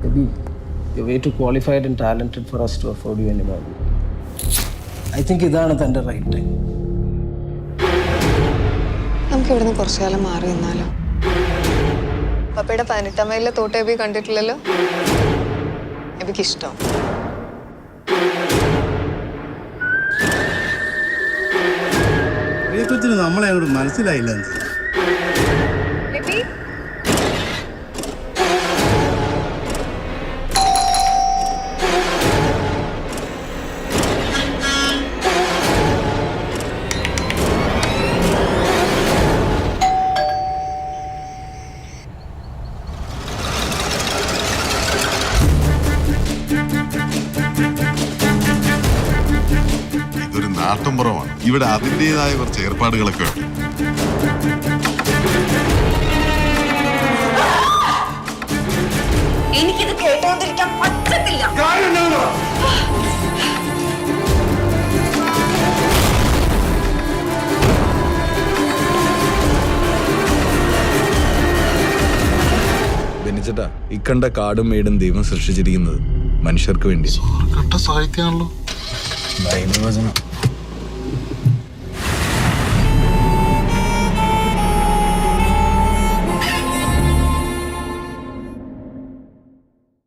Maybe you're way too qualified and talented for us to afford you anymore. I think ഇതാണ് തൻ്റെ right time. നമുക്ക് ഇവിടുന്ന് കുറച്ചു കാലം മാറി നിന്നാലോ? പപ്പയുടെ 18 മൈലിലെ തോട്ട് എബി കണ്ടിട്ടില്ലല്ലോ. എബിക്ക് ഇഷ്ടം. നമ്മളെ അങ്ങോട്ട് മനസ്സിലായില്ല. ഇതൊരു നാട്ടുമ്പുറമാണ്. ഇവിടെ അതിൻ്റെതായ കുറച്ച് ഏർപ്പാടുകളൊക്കെ ഉണ്ട്. എനിക്കിത് കേട്ടോണ്ടിരിക്കാൻ പറ്റത്തില്ല. ബെനിച്ചേട്ടാ, ഇക്കണ്ട കാടും മേടും ദൈവം സൃഷ്ടിച്ചിരിക്കുന്നത് മനുഷ്യർക്ക് വേണ്ടി. സാഹിത്യമാണല്ലോ. ബൈബിൾ വചനം.